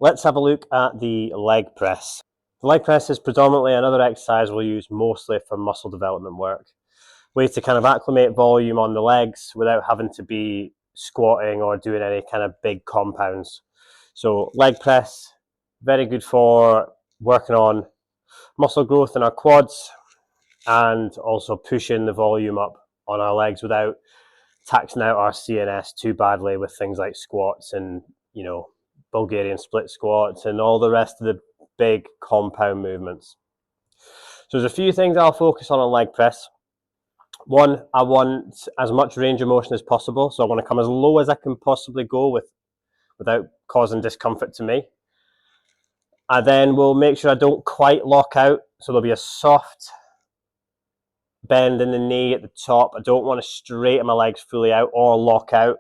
Let's have a look at the leg press. The leg press is predominantly another exercise we'll use mostly for muscle development work. Way to kind of acclimate volume on the legs without having to be squatting or doing any kind of big compounds. So leg press, very good for working on muscle growth in our quads and also pushing the volume up on our legs without taxing out our CNS too badly with things like squats and, Bulgarian split squats and all the rest of the big compound movements. So there's a few things I'll focus on leg press. One, I want as much range of motion as possible, so I want to come as low as I can possibly go without causing discomfort to me. I then will make sure I don't quite lock out, so there'll be a soft bend in the knee at the top. I don't want to straighten my legs fully out or lock out.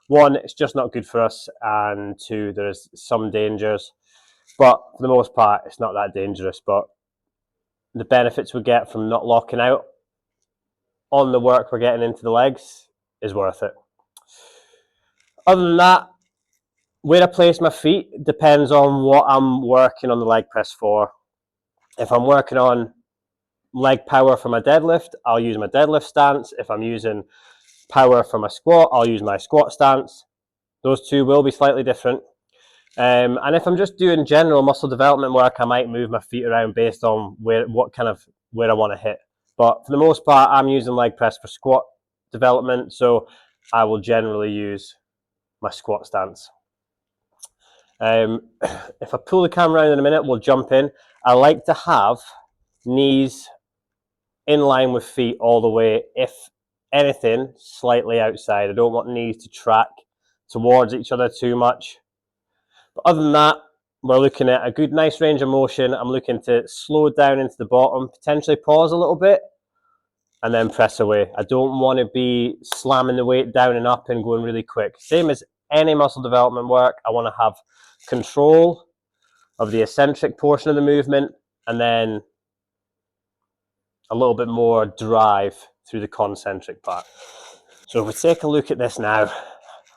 One, it's just not good for us, and two, there's some dangers, but for the most part it's not that dangerous. But the benefits we get from not locking out on the work we're getting into the legs is worth it. Other than that, where I place my feet depends on what I'm working on the leg press for. If I'm working on leg power for my deadlift, I'll use my deadlift stance. If I'm using power for my squat, I'll use my squat stance. Those two will be slightly different. And if I'm just doing general muscle development work, I might move my feet around based on where I want to hit. But for the most part, I'm using leg press for squat development, so I will generally use my squat stance. If I pull the camera around in a minute, we'll jump in. I like to have knees in line with feet all the way, if anything, slightly outside. I don't want knees to track towards each other too much. But other than that, we're looking at a good, nice range of motion. I'm looking to slow down into the bottom, potentially pause a little bit, and then press away. I don't want to be slamming the weight down and up and going really quick. Same as any muscle development work, I want to have control of the eccentric portion of the movement and then a little bit more drive through the concentric part. So if we take a look at this now,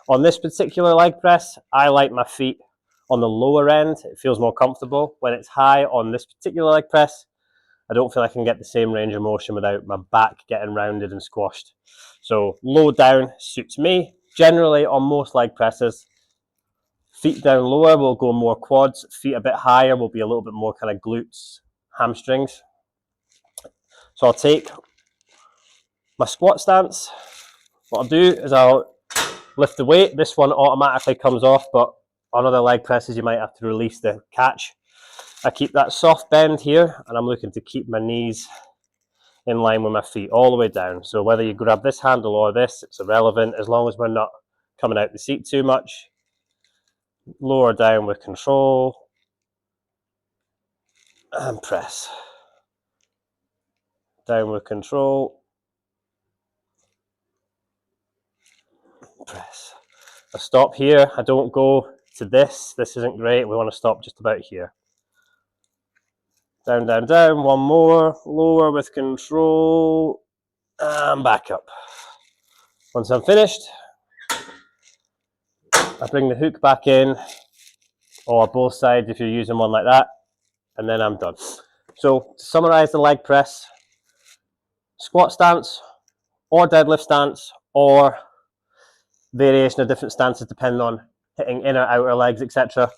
on this particular leg press, I like my feet on the lower end. It feels more comfortable. When it's high on this particular leg press, I don't feel I can get the same range of motion without my back getting rounded and squashed. So low down suits me. Generally on most leg presses, feet down lower will go more quads, feet a bit higher will be a little bit more kind of glutes, hamstrings. So I'll take my squat stance. What I'll do is I'll lift the weight. This one automatically comes off, but on other leg presses you might have to release the catch. I keep that soft bend here, and I'm looking to keep my knees in line with my feet all the way down. So whether you grab this handle or this, it's irrelevant as long as we're not coming out the seat too much. Lower down with control and press. Down with control. Press. I stop here. I don't go to this. This isn't great. We want to stop just about here. Down, down, down. One more. Lower with control. And back up. Once I'm finished, I bring the hook back in, or both sides if you're using one like that, and then I'm done. So to summarize the leg press, squat stance or deadlift stance or variation of different stances depending on hitting inner, outer legs, etc.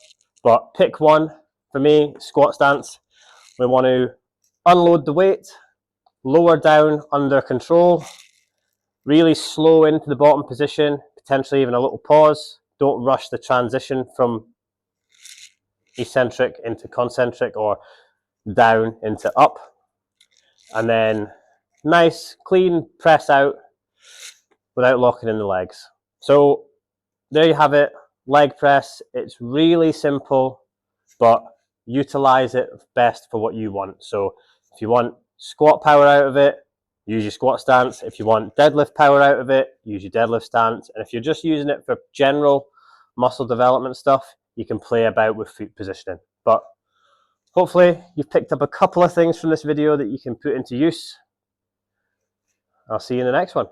But pick one. For me, squat stance. We want to unload the weight, lower down under control, really slow into the bottom position, potentially even a little pause. Don't rush the transition from eccentric into concentric or down into up. And then nice, clean press out without locking in the legs. So there you have it, leg press. It's really simple, but utilize it best for what you want. So if you want squat power out of it, use your squat stance. If you want deadlift power out of it, use your deadlift stance. And if you're just using it for general muscle development stuff, you can play about with foot positioning. But hopefully you've picked up a couple of things from this video that you can put into use. I'll see you in the next one.